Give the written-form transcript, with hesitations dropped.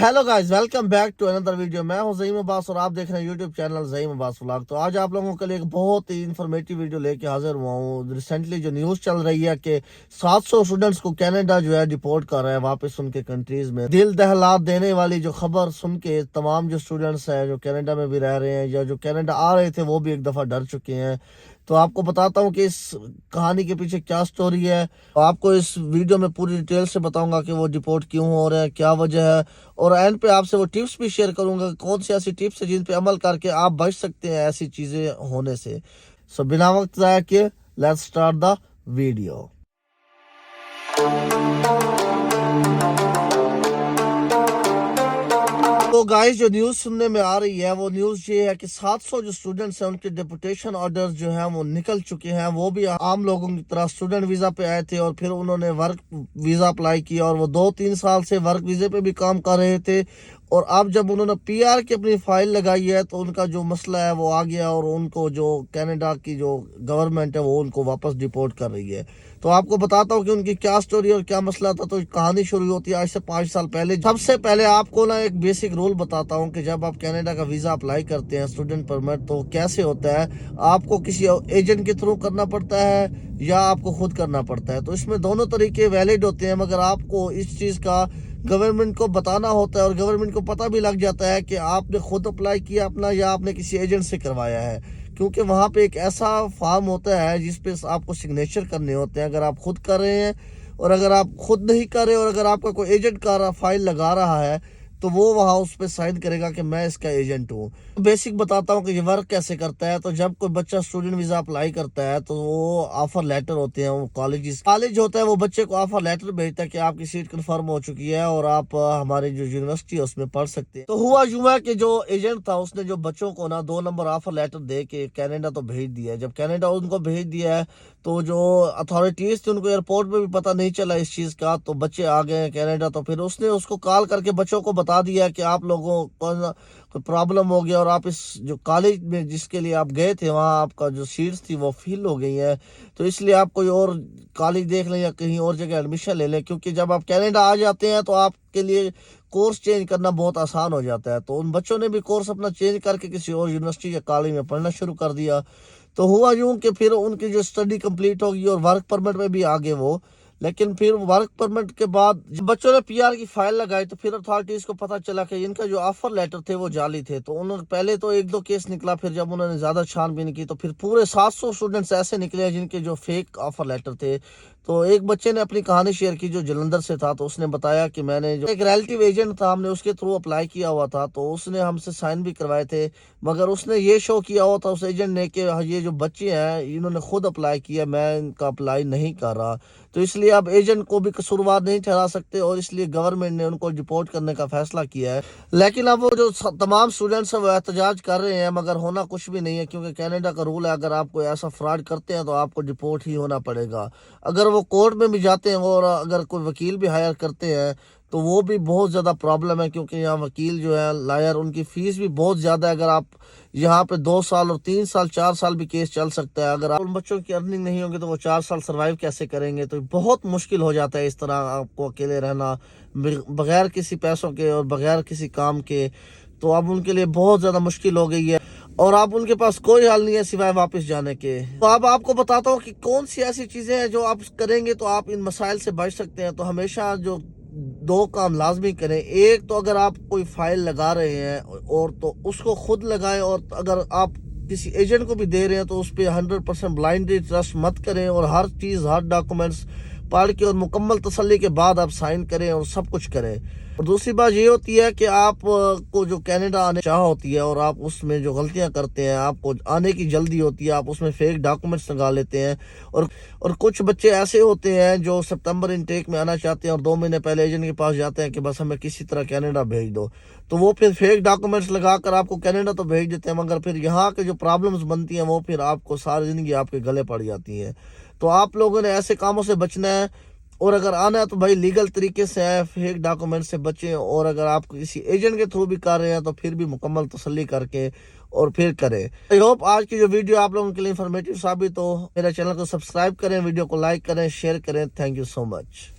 Hello guys, welcome back to another video. मैं हूं ज़हीम अब्बास और आप देख रहे हैं YouTube channel Zaheem Abbas vlog. तो आज आप लोगों के लिए एक बहुत ही इन्फॉर्मेटिव वीडियो लेके हाजिर हुआ हूं। रिसेंटली जो न्यूज़ चल रही है कि 700 स्टूडेंट्स को कनाडा जो है डिपोर्ट कर रहा है वापस उनके कंट्रीज में। दिल दहला देने वाली जो खबर सुन के तमाम जो स्टूडेंट्स हैं जो कनाडा में भी रह रहे हैं या जो कनाडा आ रहे थे वो भी एक दफ़ा डर चुके हैं। तो आपको बताता हूँ कि इस कहानी के पीछे क्या स्टोरी है। तो आपको इस वीडियो में पूरी डिटेल से बताऊंगा कि वो डिपोर्ट क्यों हो रहे हैं, क्या वजह है, और एंड पे आपसे वो टिप्स भी शेयर करूंगा कौन सी ऐसी टिप्स है जिन पे अमल करके आप बच सकते हैं ऐसी चीजें होने से। सो बिना वक्त ज़ाया किए लेट्स स्टार्ट द वीडियो। तो गाइस, जो न्यूज़ सुनने में आ रही है वो न्यूज़ ये है कि 700 जो स्टूडेंट्स हैं उनके डिपोटेशन ऑर्डर्स जो हैं वो निकल चुके हैं। वो भी आम लोगों की तरह स्टूडेंट वीज़ा पे आए थे और फिर उन्होंने वर्क वीज़ा अप्लाई किया और वो 2-3 साल से वर्क वीज़े पे भी काम कर रहे थे। और अब जब उन्होंने पीआर की अपनी फाइल लगाई है तो उनका जो मसला है वो आ गया और उनको जो कनाडा की जो गवर्नमेंट है वो उनको वापस डिपोर्ट कर रही है। तो आपको बताता हूँ कि उनकी क्या स्टोरी और क्या मसला था। तो कहानी शुरू होती है आज से 5 साल पहले। सबसे पहले आपको ना एक बेसिक रूल बताता हूँ कि जब आप कनाडा का वीज़ा अप्लाई करते हैं स्टूडेंट परमिट, तो कैसे होता है। आपको किसी एजेंट के थ्रू करना पड़ता है या आपको खुद करना पड़ता है। तो इसमें दोनों तरीके वैलिड होते हैं, मगर आपको इस चीज़ का गवर्नमेंट को बताना होता है और गवर्नमेंट को पता भी लग जाता है कि आपने खुद अप्लाई किया अपना या आपने किसी एजेंट से करवाया है। क्योंकि वहाँ पे एक ऐसा फॉर्म होता है जिस पे आपको सिग्नेचर करने होते हैं अगर आप खुद कर रहे हैं, और अगर आप खुद नहीं कर रहे और अगर आपका कोई एजेंट का फाइल लगा रहा है तो वो वहाँ उस पर साइन करेगा कि मैं इसका एजेंट हूँ। बेसिक बताता हूँ कि ये वर्क कैसे करता है। तो जब कोई बच्चा स्टूडेंट वीज़ा अप्लाई करता है तो वो ऑफर लेटर होते हैं, वो कॉलेज होता है वो बच्चे को ऑफर लेटर भेजता है कि आपकी सीट कंफर्म हो चुकी है और आप हमारी जो यूनिवर्सिटी है उसमें पढ़ सकते हैं। तो हुआ यूं है कि जो एजेंट था उसने जो बच्चों को ना 2 नंबर ऑफर लेटर दे के कनाडा तो भेज दिया है। जब कनाडा उनको भेज दिया है तो जो अथॉरिटीज थी उनको एयरपोर्ट में भी पता नहीं चला इस चीज़ का, तो बच्चे आ गए हैं कनाडा। तो फिर उसने उसको कॉल करके बच्चों को बता दिया कि आप लोगों को कोई प्रॉब्लम हो गया और आप इस जो कॉलेज में जिसके लिए आप गए थे वहाँ आपका जो सीट्स थी वो फिल हो गई है, तो इसलिए आप कोई और कॉलेज देख लें या कहीं और जगह एडमिशन ले लें। क्योंकि जब आप कनाडा आ जाते हैं तो आपके लिए कोर्स चेंज करना बहुत आसान हो जाता है। तो उन बच्चों ने भी कोर्स अपना चेंज करके किसी और यूनिवर्सिटी या कॉलेज में पढ़ना शुरू कर दिया। तो हुआ यूं कि फिर उनकी जो स्टडी कंप्लीट होगी और वर्क परमिट में भी आगे वो। लेकिन फिर वर्क परमिट के बाद जब बच्चों ने पीआर की फाइल लगाई तो फिर अथॉरिटीज को पता चला कि इनका जो ऑफर लेटर थे वो जाली थे। तो उन्होंने पहले तो 1-2 केस निकला, फिर जब उन्होंने ज्यादा छानबीन की तो फिर पूरे 700 स्टूडेंट्स ऐसे निकले जिनके जो फेक ऑफर लेटर थे। तो एक बच्चे ने अपनी कहानी शेयर की जो जलंधर से था। तो उसने बताया कि मैंने जो एक रिलेटिव एजेंट था हमने उसके थ्रू अप्लाई किया हुआ था, तो उसने हमसे साइन भी करवाए थे, मगर उसने ये शो किया हुआ था उस एजेंट ने कि ये जो बच्चे हैं इन्होंने खुद अप्लाई किया, मैं इनका अप्लाई नहीं कर रहा। तो इसलिए अब एजेंट को भी कसूरवार नहीं ठहरा सकते और इसलिए गवर्नमेंट ने उनको डिपोर्ट करने का फैसला किया है। लेकिन अब वो जो तमाम स्टूडेंट्स हैं वो एहतजाज कर रहे हैं, मगर होना कुछ भी नहीं है क्योंकि कनाडा का रूल है अगर आप कोई ऐसा फ्रॉड करते हैं तो आपको डिपोर्ट ही होना पड़ेगा। अगर वो कोर्ट में भी जाते हैं और अगर कोई वकील भी हायर करते हैं तो वो भी बहुत ज़्यादा प्रॉब्लम है, क्योंकि यहाँ वकील जो है लायर उनकी फ़ीस भी बहुत ज़्यादा है। अगर आप यहाँ पे 2 साल और 3 साल 4 साल भी केस चल सकता है। अगर आप उन बच्चों की अर्निंग नहीं होगी तो वो 4 साल सर्वाइव कैसे करेंगे। तो बहुत मुश्किल हो जाता है इस तरह आपको अकेले रहना बगैर किसी पैसों के और बगैर किसी काम के। तो अब उनके लिए बहुत ज़्यादा मुश्किल हो गई है और अब उनके पास कोई हल नहीं है सिवाय वापस जाने के। तो अब आपको बताता हूँ कि कौन सी ऐसी चीज़ें हैं जो आप करेंगे तो आप इन मसाइल से बच सकते हैं। तो हमेशा जो 2 काम लाजमी करें। एक तो अगर आप कोई फाइल लगा रहे हैं और तो उसको खुद लगाएं, और अगर आप किसी एजेंट को भी दे रहे हैं तो उस पर 100% ब्लाइंडली ट्रस्ट मत करें और हर चीज़ हर डॉक्यूमेंट्स पढ़ के और मुकम्मल तसल्ली के बाद आप साइन करें और सब कुछ करें। और दूसरी बात ये होती है कि आप को जो कनाडा आने चाह होती है और आप उसमें जो गलतियां करते हैं, आपको आने की जल्दी होती है, आप उसमें फेक डॉक्यूमेंट्स लगा लेते हैं। और कुछ बच्चे ऐसे होते हैं जो सितंबर इनटेक में आना चाहते हैं और 2 महीने पहले एजेंट के पास जाते हैं कि बस हमें किसी तरह कनाडा भेज दो। तो वो फिर फेक डॉक्यूमेंट्स लगा कर आपको कनाडा तो भेज देते हैं, मगर फिर यहाँ के जो प्रॉब्लम्स बनती हैं वो फिर आपको सारी ज़िंदगी आपके गले पड़ जाती हैं। तो आप लोगों ने ऐसे कामों से बचना है और अगर आना है तो भाई लीगल तरीके से है, फेक डॉक्यूमेंट से बचें। और अगर आप किसी एजेंट के थ्रू भी कर रहे हैं तो फिर भी मुकम्मल तसल्ली करके और फिर करें। आई होप आज की जो वीडियो आप लोगों के लिए इंफॉर्मेटिव साबित हो। मेरे चैनल को सब्सक्राइब करें, वीडियो को लाइक करें, शेयर करें। Thank you so much.